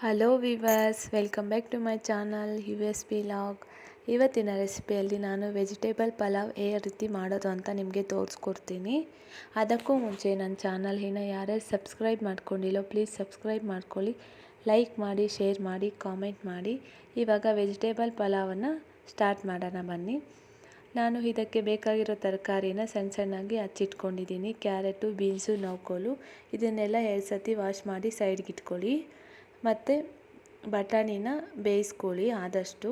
Hello viewers, welcome back to my channel USP log. ಇವತ್ತಿನ ರೆಸಿಪಿಯಲ್ಲಿ ನಾನು ವೆಜಿಟೇಬಲ್ ಪಲಾವ್ ಯಾವ ರೀತಿ ಮಾಡೋದು ಅಂತ ನಿಮಗೆ ತೋರಿಸ್ಕೊಡ್ತೀನಿ. ಅದಕ್ಕೂ ಮುಂಚೆ ನನ್ನ ಚಾನಲ್ ಯಾರ್ಯಾರು ಸಬ್ಸ್ಕ್ರೈಬ್ ಮಾಡ್ಕೊಂಡಿಲ್ಲೋ ಪ್ಲೀಸ್ ಸಬ್ಸ್ಕ್ರೈಬ್ ಮಾಡ್ಕೊಳ್ಳಿ, ಲೈಕ್ ಮಾಡಿ, ಶೇರ್ ಮಾಡಿ, ಕಾಮೆಂಟ್ ಮಾಡಿ. ಇವಾಗ ವೆಜಿಟೇಬಲ್ ಪಲಾವನ್ನು ಸ್ಟಾರ್ಟ್ ಮಾಡೋಣ ಬನ್ನಿ. ನಾನು ಇದಕ್ಕೆ ಬೇಕಾಗಿರೋ ತರಕಾರಿನ ಸಣ್ಣಗೆ ಹಚ್ಚಿಟ್ಕೊಂಡಿದ್ದೀನಿ. ಕ್ಯಾರೆಟು, ಬೀನ್ಸು, ನೌಕೋಲು ಇದನ್ನೆಲ್ಲ 2 ಸತಿ ವಾಶ್ ಮಾಡಿ ಸೈಡ್ಗೆ ಇಟ್ಕೊಳ್ಳಿ. ಮತ್ತು ಬಟಾಣಿನ ಬೇಯಿಸ್ಕೊಳ್ಳಿ ಆದಷ್ಟು,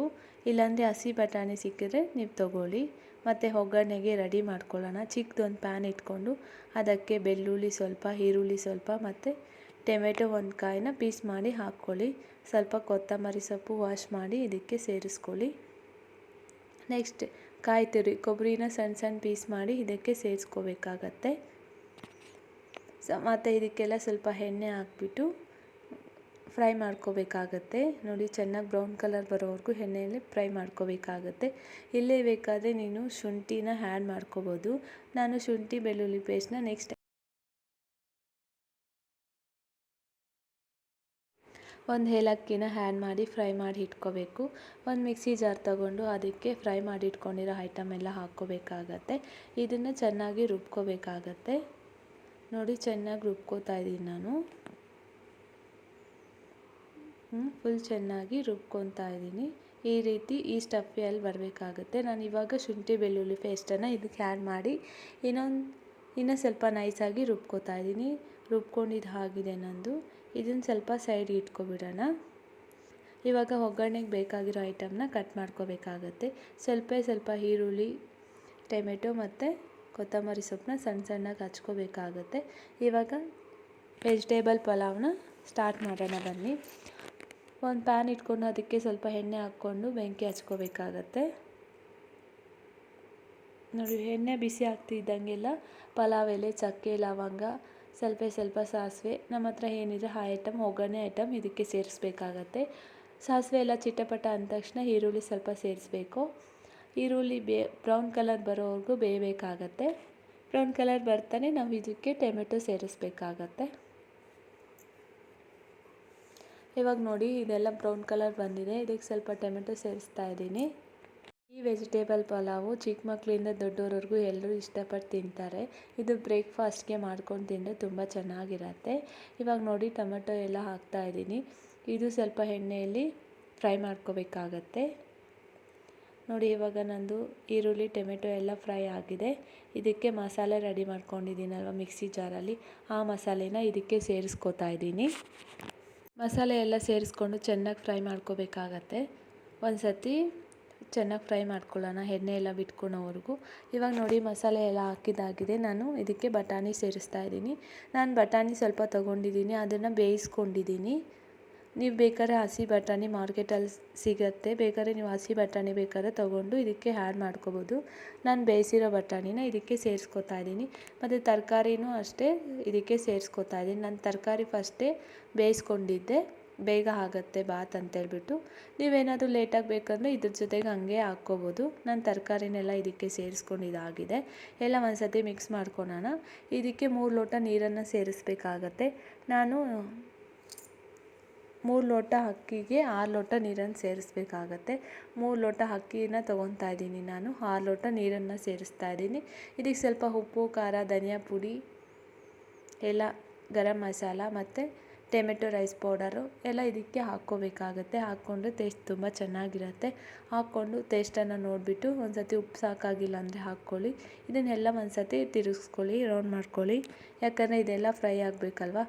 ಇಲ್ಲಾಂದರೆ ಹಸಿ ಬಟಾಣಿ ಸಿಕ್ಕಿದ್ರೆ ನೀವು ತೊಗೊಳ್ಳಿ. ಮತ್ತು ಒಗ್ಗರಣೆಗೆ ರೆಡಿ ಮಾಡ್ಕೊಳ್ಳೋಣ. ಚಿಕ್ಕದೊಂದು ಪ್ಯಾನ್ ಇಟ್ಕೊಂಡು ಅದಕ್ಕೆ ಬೆಳ್ಳುಳ್ಳಿ ಸ್ವಲ್ಪ, ಈರುಳ್ಳಿ ಸ್ವಲ್ಪ ಮತ್ತು ಟೊಮೆಟೊ 1 ಕಾಯಿನ ಪೀಸ್ ಮಾಡಿ ಹಾಕ್ಕೊಳ್ಳಿ. ಸ್ವಲ್ಪ ಕೊತ್ತಂಬರಿ ಸೊಪ್ಪು ವಾಶ್ ಮಾಡಿ ಇದಕ್ಕೆ ಸೇರಿಸ್ಕೊಳ್ಳಿ. ನೆಕ್ಸ್ಟ್ ಕಾಯಿ ತುರಿ, ಕೊಬ್ಬರಿನ ಸಣ್ಣ ಪೀಸ್ ಮಾಡಿ ಇದಕ್ಕೆ ಸೇರಿಸ್ಕೋಬೇಕಾಗತ್ತೆ. ಮತ್ತು ಇದಕ್ಕೆಲ್ಲ ಸ್ವಲ್ಪ ಎಣ್ಣೆ ಹಾಕ್ಬಿಟ್ಟು ಫ್ರೈ ಮಾಡ್ಕೋಬೇಕಾಗತ್ತೆ. ನೋಡಿ, ಚೆನ್ನಾಗಿ ಬ್ರೌನ್ ಕಲರ್ ಬರೋವರೆಗೂ ಎಣ್ಣೆಯಲ್ಲಿ ಫ್ರೈ ಮಾಡ್ಕೋಬೇಕಾಗತ್ತೆ. ಇಲ್ಲೇ ಬೇಕಾದರೆ ನೀನು ಶುಂಠಿನ ಆ್ಯಡ್ ಮಾಡ್ಕೋಬೋದು. ನಾನು ಶುಂಠಿ ಬೆಳ್ಳುಳ್ಳಿ ಪೇಸ್ಟ್ನ ನೆಕ್ಸ್ಟ್ ಒಂದು ಏಲಕ್ಕಿನ ಆ್ಯಡ್ ಮಾಡಿ ಫ್ರೈ ಮಾಡಿ ಇಟ್ಕೋಬೇಕು. ಒಂದು ಮಿಕ್ಸಿ ಜಾರ್ ತಗೊಂಡು ಅದಕ್ಕೆ ಫ್ರೈ ಮಾಡಿ ಇಟ್ಕೊಂಡಿರೋ ಐಟಮ್ ಎಲ್ಲ ಹಾಕ್ಕೋಬೇಕಾಗತ್ತೆ. ಇದನ್ನು ಚೆನ್ನಾಗಿ ರುಬ್ಕೋಬೇಕಾಗತ್ತೆ. ನೋಡಿ, ಚೆನ್ನಾಗಿ ರುಬ್ಕೋತಾ ಇದ್ದೀನಿ ನಾನು. ಫುಲ್ ಚೆನ್ನಾಗಿ ರುಬ್ಕೊತಾ ಇದ್ದೀನಿ. ಈ ರೀತಿ ಈ ಸ್ಟಫಲ್ಲಿ ಬರಬೇಕಾಗುತ್ತೆ. ನಾನು ಇವಾಗ ಶುಂಠಿ ಬೆಳ್ಳುಳ್ಳಿ ಪೇಸ್ಟನ್ನು ಇದಕ್ಕೆ ಆ್ಯಡ್ ಮಾಡಿ ಇನ್ನೂ ಸ್ವಲ್ಪ ನೈಸಾಗಿ ರುಬ್ಕೋತಾ ಇದ್ದೀನಿ. ರುಬ್ಕೊಂಡಿದ್ದು ಆಗಿದೆ ನಂದು. ಇದನ್ನು ಸ್ವಲ್ಪ ಸೈಡ್ಗೆ ಇಟ್ಕೊಬಿಡೋಣ. ಇವಾಗ ಒಗ್ಗರಣೆಗೆ ಬೇಕಾಗಿರೋ ಐಟಮ್ನ ಕಟ್ ಮಾಡ್ಕೋಬೇಕಾಗತ್ತೆ. ಸ್ವಲ್ಪ ಈರುಳ್ಳಿ, ಟೊಮೆಟೊ ಮತ್ತು ಕೊತ್ತಂಬರಿ ಸೊಪ್ಪನ್ನ ಸಣ್ಣಗೆ ಹಚ್ಕೋಬೇಕಾಗತ್ತೆ. ಇವಾಗ ವೆಜಿಟೇಬಲ್ ಪಲಾವ್ನ ಸ್ಟಾರ್ಟ್ ಮಾಡೋಣ ಬನ್ನಿ. ಒಂದು ಪ್ಯಾನ್ ಇಟ್ಕೊಂಡು ಅದಕ್ಕೆ ಸ್ವಲ್ಪ ಎಣ್ಣೆ ಹಾಕ್ಕೊಂಡು ಬೆಂಕಿ ಹಚ್ಕೋಬೇಕಾಗತ್ತೆ. ನೋಡಿ, ಎಣ್ಣೆ ಬಿಸಿ ಆಗ್ತಿದ್ದಂಗೆಲ್ಲ ಪಲಾವ್ ಎಲೆ, ಚಕ್ಕೆ, ಲವಂಗ, ಸ್ವಲ್ಪ ಸಾಸಿವೆ, ನಮ್ಮ ಹತ್ರ ಏನಿದೆ ಆ ಐಟಮ್, ಒಗ್ಗರಣೆ ಐಟಮ್ ಇದಕ್ಕೆ ಸೇರಿಸ್ಬೇಕಾಗತ್ತೆ. ಸಾಸಿವೆ ಎಲ್ಲ ಚಿಟಪಟ ಅಂದ ತಕ್ಷಣ ಈರುಳ್ಳಿ ಸ್ವಲ್ಪ ಸೇರಿಸ್ಬೇಕು. ಈರುಳ್ಳಿ ಬ್ರೌನ್ ಕಲರ್ ಬರೋವರೆಗೂ ಬೇಯಬೇಕಾಗತ್ತೆ. ಬ್ರೌನ್ ಕಲರ್ ಬರ್ತಾನೆ ನಾವು ಇದಕ್ಕೆ ಟೊಮೆಟೊ ಸೇರಿಸ್ಬೇಕಾಗತ್ತೆ. ಇವಾಗ ನೋಡಿ, ಇದೆಲ್ಲ ಬ್ರೌನ್ ಕಲರ್ ಬಂದಿದೆ. ಇದಕ್ಕೆ ಸ್ವಲ್ಪ ಟೊಮೆಟೊ ಸೇರಿಸ್ತಾ ಇದ್ದೀನಿ. ಈ ವೆಜಿಟೇಬಲ್ ಪಲಾವು ಚಿಕ್ಕ ಮಕ್ಕಳಿಂದ ದೊಡ್ಡವರವರೆಗೂ ಎಲ್ಲರೂ ಇಷ್ಟಪಟ್ಟು ತಿಂತಾರೆ. ಇದು ಬ್ರೇಕ್ಫಾಸ್ಟ್ಗೆ ಮಾಡ್ಕೊಂಡು ತಿಂದರೆ ತುಂಬ ಚೆನ್ನಾಗಿರತ್ತೆ. ಇವಾಗ ನೋಡಿ, ಟೊಮೆಟೊ ಎಲ್ಲ ಹಾಕ್ತಾ ಇದ್ದೀನಿ. ಇದು ಸ್ವಲ್ಪ ಎಣ್ಣೆಯಲ್ಲಿ ಫ್ರೈ ಮಾಡ್ಕೋಬೇಕಾಗತ್ತೆ. ನೋಡಿ, ಇವಾಗ ನಂದು ಈರುಳ್ಳಿ, ಟೊಮೆಟೊ ಎಲ್ಲ ಫ್ರೈ ಆಗಿದೆ. ಇದಕ್ಕೆ ಮಸಾಲೆ ರೆಡಿ ಮಾಡ್ಕೊಂಡಿದ್ದೀನಲ್ವ ಮಿಕ್ಸಿ ಜಾರಲ್ಲಿ, ಆ ಮಸಾಲೆನ ಇದಕ್ಕೆ ಸೇರಿಸ್ಕೋತಾ ಇದ್ದೀನಿ. ಮಸಾಲೆ ಎಲ್ಲ ಸೇರಿಸ್ಕೊಂಡು ಚೆನ್ನಾಗಿ ಫ್ರೈ ಮಾಡ್ಕೋಬೇಕಾಗತ್ತೆ. ಒಂದು ಸತಿ ಚೆನ್ನಾಗಿ ಫ್ರೈ ಮಾಡ್ಕೊಳ್ಳೋಣ, ಎಣ್ಣೆ ಎಲ್ಲ ಬಿಟ್ಕೊಳ್ಳೋವರೆಗೂ. ಇವಾಗ ನೋಡಿ, ಮಸಾಲೆ ಎಲ್ಲ ಹಾಕಿದ್ದಾಗಿದೆ. ನಾನು ಇದಕ್ಕೆ ಬಟಾಣಿ ಸೇರಿಸ್ತಾ ಇದ್ದೀನಿ. ನಾನು ಬಟಾಣಿ ಸ್ವಲ್ಪ ತೊಗೊಂಡಿದ್ದೀನಿ, ಅದನ್ನು ಬೇಯಿಸ್ಕೊಂಡಿದ್ದೀನಿ. ನೀವು ಬೇಕಾದ್ರೆ ಹಸಿ ಬಟಾಣಿ ಮಾರ್ಕೆಟಲ್ಲಿ ಸಿಗುತ್ತೆ, ಬೇಕಾದ್ರೆ ನೀವು ಹಸಿ ಬಟಾಣಿ ಬೇಕಾದ್ರೆ ತೊಗೊಂಡು ಇದಕ್ಕೆ ಆ್ಯಡ್ ಮಾಡ್ಕೋಬೋದು. ನಾನು ಬೇಯಿಸಿರೋ ಬಟಾಣಿನ ಇದಕ್ಕೆ ಸೇರಿಸ್ಕೋತಾ ಇದ್ದೀನಿ. ಮತ್ತು ತರಕಾರಿನೂ ಅಷ್ಟೇ ಇದಕ್ಕೆ ಸೇರಿಸ್ಕೋತಾ ಇದ್ದೀನಿ. ನಾನು ತರಕಾರಿ ಫಸ್ಟೇ ಬೇಯಿಸ್ಕೊಂಡಿದ್ದೆ, ಬೇಗ ಆಗುತ್ತೆ ಬಾತ್ ಅಂತೇಳ್ಬಿಟ್ಟು. ನೀವೇನಾದರೂ ಲೇಟಾಗಿ ಬೇಕಂದರೆ ಇದ್ರ ಜೊತೆಗೆ ಹಂಗೆ ಹಾಕ್ಕೋಬೋದು. ನಾನು ತರಕಾರಿನೆಲ್ಲ ಇದಕ್ಕೆ ಸೇರಿಸ್ಕೊಂಡಿದ್ದಾಗಿದೆ. ಎಲ್ಲ ಒಂದು ಸತಿ ಮಿಕ್ಸ್ ಮಾಡ್ಕೊಳ್ಳೋಣ. ಇದಕ್ಕೆ 3 ಲೋಟ ನೀರನ್ನು ಸೇರಿಸ್ಬೇಕಾಗತ್ತೆ. ನಾನು 3 ಲೋಟ ಅಕ್ಕಿಗೆ 6 ಲೋಟ ನೀರನ್ನು ಸೇರಿಸ್ಬೇಕಾಗತ್ತೆ. 3 ಲೋಟ ಅಕ್ಕಿನ ತೊಗೊತಾ ಇದ್ದೀನಿ ನಾನು, 6 ಲೋಟ ನೀರನ್ನು ಸೇರಿಸ್ತಾ ಇದ್ದೀನಿ. ಇದಕ್ಕೆ ಸ್ವಲ್ಪ ಉಪ್ಪು, ಖಾರ, ಧನಿಯಾ ಪುಡಿ, ಎಲ್ಲ ಗರಂ ಮಸಾಲ ಮತ್ತು ಟೊಮೆಟೊ ರೈಸ್ ಪೌಡರು ಎಲ್ಲ ಇದಕ್ಕೆ ಹಾಕ್ಕೋಬೇಕಾಗತ್ತೆ. ಹಾಕ್ಕೊಂಡ್ರೆ ಟೇಸ್ಟ್ ತುಂಬ ಚೆನ್ನಾಗಿರುತ್ತೆ. ಹಾಕ್ಕೊಂಡು ಟೇಸ್ಟನ್ನು ನೋಡಿಬಿಟ್ಟು ಒಂದು ಸತಿ ಉಪ್ಪು ಸಾಕಾಗಿಲ್ಲ ಅಂದರೆ ಹಾಕ್ಕೊಳ್ಳಿ. ಇದನ್ನೆಲ್ಲ ಒಂದು ಸತಿ ತಿರುಗಿಸ್ಕೊಳ್ಳಿ, ರೌಂಡ್ ಮಾಡ್ಕೊಳ್ಳಿ. ಯಾಕಂದರೆ ಇದೆಲ್ಲ ಫ್ರೈ ಆಗಬೇಕಲ್ವ.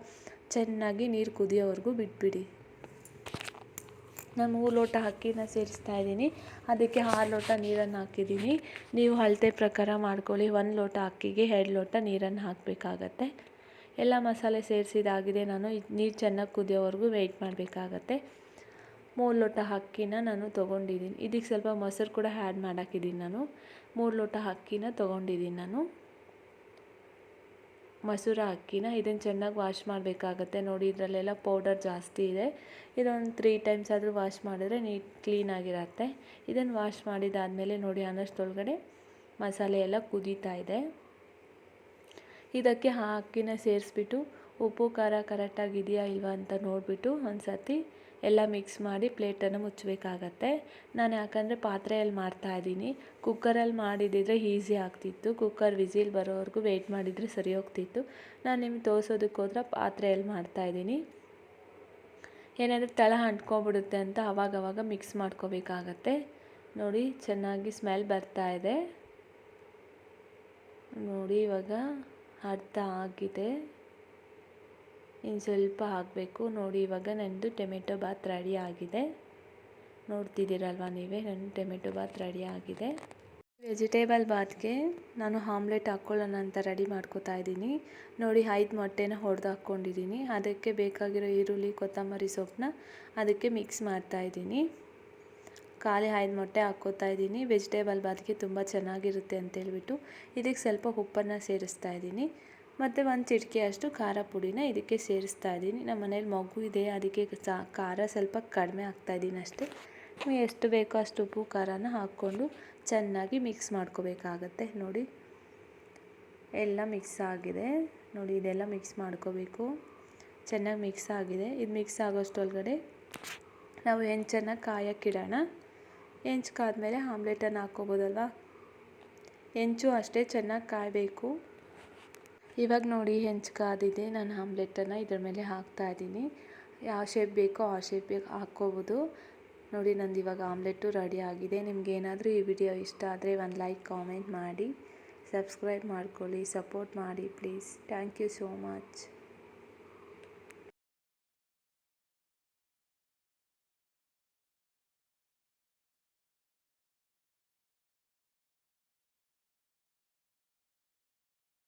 ಚೆನ್ನಾಗಿ ನೀರು ಕುದಿಯೋವರೆಗೂ ಬಿಟ್ಬಿಡಿ. ನಾನು 3 ಲೋಟ ಅಕ್ಕಿನ ಸೇರಿಸ್ತಾ ಇದ್ದೀನಿ. ಅದಕ್ಕೆ 6 ಲೋಟ ನೀರನ್ನು ಹಾಕಿದ್ದೀನಿ. ನೀವು ಅಳತೆ ಪ್ರಕಾರ ಮಾಡ್ಕೊಳ್ಳಿ. 1 ಲೋಟ ಅಕ್ಕಿಗೆ 2 ಲೋಟ ನೀರನ್ನು ಹಾಕಬೇಕಾಗತ್ತೆ. ಎಲ್ಲ ಮಸಾಲೆ ಸೇರಿಸಿದಾಗಿದೆ. ನಾನು ನೀರು ಚೆನ್ನಾಗಿ ಕುದಿಯೋವರೆಗೂ ವೆಯ್ಟ್ ಮಾಡಬೇಕಾಗತ್ತೆ. 3 ಲೋಟ ಅಕ್ಕಿನ ನಾನು ತೊಗೊಂಡಿದ್ದೀನಿ. ಇದಕ್ಕೆ ಸ್ವಲ್ಪ ಮೊಸರು ಕೂಡ ಆ್ಯಡ್ ಮಾಡಾಕಿದ್ದೀನಿ ನಾನು. 3 ಲೋಟ ಅಕ್ಕಿನ ತೊಗೊಂಡಿದ್ದೀನಿ ನಾನು, ಮಸೂರ ಅಕ್ಕಿನ. ಇದನ್ನು ಚೆನ್ನಾಗಿ ವಾಶ್ ಮಾಡಬೇಕಾಗತ್ತೆ. ನೋಡಿ, ಇದರಲ್ಲೆಲ್ಲ ಪೌಡರ್ ಜಾಸ್ತಿ ಇದೆ. ಇದೊಂದು 3 ಟೈಮ್ಸ್ ಆದರೂ ವಾಶ್ ಮಾಡಿದ್ರೆ ಕ್ಲೀನಾಗಿರತ್ತೆ. ಇದನ್ನು ವಾಶ್ ಮಾಡಿದಾದಮೇಲೆ ನೋಡಿ, ಅನ್ನಷ್ಟೊಳಗಡೆ ಮಸಾಲೆ ಎಲ್ಲ ಕುದೀತಾ ಇದೆ. ಇದಕ್ಕೆ ಆ ಅಕ್ಕಿನ ಸೇರಿಸ್ಬಿಟ್ಟು ಉಪ್ಪು ಖಾರ ಕರೆಕ್ಟಾಗಿದೆಯಾ ಇಲ್ವಾ ಅಂತ ನೋಡಿಬಿಟ್ಟು ಒಂದು ಸರ್ತಿ ಎಲ್ಲ ಮಿಕ್ಸ್ ಮಾಡಿ ಪ್ಲೇಟನ್ನು ಮುಚ್ಚಬೇಕಾಗತ್ತೆ. ನಾನು ಯಾಕಂದರೆ ಪಾತ್ರೆಯಲ್ಲಿ ಮಾಡ್ತಾಯಿದ್ದೀನಿ. ಕುಕ್ಕರಲ್ಲಿ ಮಾಡಿದ್ದಿದ್ರೆ ಈಸಿ ಆಗ್ತಿತ್ತು. ಕುಕ್ಕರ್ ವಿಸಿಲ್ ಬರೋವರೆಗೂ ವೆಯ್ಟ್ ಮಾಡಿದರೆ ಸರಿ ಹೋಗ್ತಿತ್ತು. ನಾನು ನಿಮ್ಗೆ ತೋರಿಸೋದಕ್ಕೋಸ್ಕರ ಪಾತ್ರೆಯಲ್ಲಿ ಮಾಡ್ತಾಯಿದ್ದೀನಿ. ಏನಾದರೂ ತಳ ಅಂಟ್ಕೊಬಿಡುತ್ತೆ ಅಂತ ಆವಾಗವಾಗ ಮಿಕ್ಸ್ ಮಾಡ್ಕೋಬೇಕಾಗತ್ತೆ. ನೋಡಿ ಚೆನ್ನಾಗಿ ಸ್ಮೆಲ್ ಬರ್ತಾ ಇದೆ. ನೋಡಿ ಇವಾಗ ಅರ್ಧ ಆಗಿದೆ, ಇನ್ನು ಸ್ವಲ್ಪ ಹಾಕಬೇಕು. ನೋಡಿ ಇವಾಗ ನನ್ನದು ಟೊಮೆಟೊ ಬಾತ್ ರೆಡಿ ಆಗಿದೆ. ನೋಡ್ತಿದ್ದೀರಲ್ವ ನೀವೇ, ನನ್ನ ಟೊಮೆಟೊ ಬಾತ್ ರೆಡಿ ಆಗಿದೆ. ವೆಜಿಟೇಬಲ್ ಬಾತ್ಗೆ ನಾನು ಆಮ್ಲೆಟ್ ಹಾಕ್ಕೊಳ್ಳೋಣ ಅಂತ ರೆಡಿ ಮಾಡ್ಕೋತಾ ಇದ್ದೀನಿ. ನೋಡಿ 5 ಮೊಟ್ಟೆನ ಹೊಡೆದು ಹಾಕ್ಕೊಂಡಿದ್ದೀನಿ. ಅದಕ್ಕೆ ಬೇಕಾಗಿರೋ ಈರುಳ್ಳಿ, ಕೊತ್ತಂಬರಿ ಸೊಪ್ಪನ್ನ ಅದಕ್ಕೆ ಮಿಕ್ಸ್ ಮಾಡ್ತಾಯಿದ್ದೀನಿ. ಖಾಲಿ 5 ಮೊಟ್ಟೆ ಹಾಕ್ಕೋತಾ ಇದ್ದೀನಿ. ವೆಜಿಟೇಬಲ್ ಬಾತ್ಗೆ ತುಂಬ ಚೆನ್ನಾಗಿರುತ್ತೆ ಅಂತೇಳ್ಬಿಟ್ಟು ಇದಕ್ಕೆ ಸ್ವಲ್ಪ ಉಪ್ಪನ್ನು ಸೇರಿಸ್ತಾ ಇದ್ದೀನಿ. ಮತ್ತು 1 ಚಿಟಿಕೆಯಷ್ಟು ಖಾರ ಪುಡಿನ ಇದಕ್ಕೆ ಸೇರಿಸ್ತಾ ಇದ್ದೀನಿ. ನಮ್ಮ ಮನೇಲಿ ಮಗು ಇದೆ, ಅದಕ್ಕೆ ಖಾರ ಸ್ವಲ್ಪ ಕಡಿಮೆ ಹಾಕ್ತಾಯಿದ್ದೀನಿ ಅಷ್ಟೇ. ಎಷ್ಟು ಬೇಕೋ ಅಷ್ಟು ಉಪ್ಪು ಖಾರನ ಹಾಕ್ಕೊಂಡು ಚೆನ್ನಾಗಿ ಮಿಕ್ಸ್ ಮಾಡ್ಕೋಬೇಕಾಗತ್ತೆ. ನೋಡಿ ಎಲ್ಲ ಮಿಕ್ಸ್ ಆಗಿದೆ. ನೋಡಿ ಇದೆಲ್ಲ ಮಿಕ್ಸ್ ಮಾಡ್ಕೋಬೇಕು. ಚೆನ್ನಾಗಿ ಮಿಕ್ಸ್ ಆಗಿದೆ. ಇದು ಮಿಕ್ಸ್ ಆಗೋಷ್ಟೊಳಗಡೆ ನಾವು ಹೆಂಚನ್ನು ಕಾಯಕ್ಕಿಡೋಣ. ಹೆಂಚು ಕಾದ್ಮೇಲೆ ಆಮ್ಲೆಟನ್ನು ಹಾಕ್ಕೋಬೋದಲ್ವ. ಹೆಂಚು ಅಷ್ಟೇ ಚೆನ್ನಾಗಿ ಕಾಯಬೇಕು. ಇವಾಗ ನೋಡಿ ಹೆಂಚು ಕಾದಿದೆ. ನಾನು ಆಮ್ಲೆಟನ್ನು ಇದ್ರ ಮೇಲೆ ಹಾಕ್ತಾಯಿದ್ದೀನಿ. ಯಾವ ಶೇಪ್ ಬೇಕೋ ಆ ಶೇಪಿಗೆ ಹಾಕ್ಕೋಬೋದು. ನೋಡಿ ನಂದು ಇವಾಗ ಆಮ್ಲೆಟು ರೆಡಿ ಆಗಿದೆ. ನಿಮಗೇನಾದರೂ ಈ ವಿಡಿಯೋ ಇಷ್ಟ ಆದರೆ ಒಂದು ಲೈಕ್ ಕಾಮೆಂಟ್ ಮಾಡಿ, ಸಬ್ಸ್ಕ್ರೈಬ್ ಮಾಡ್ಕೊಳ್ಳಿ, ಸಪೋರ್ಟ್ ಮಾಡಿ please. Thank you so much.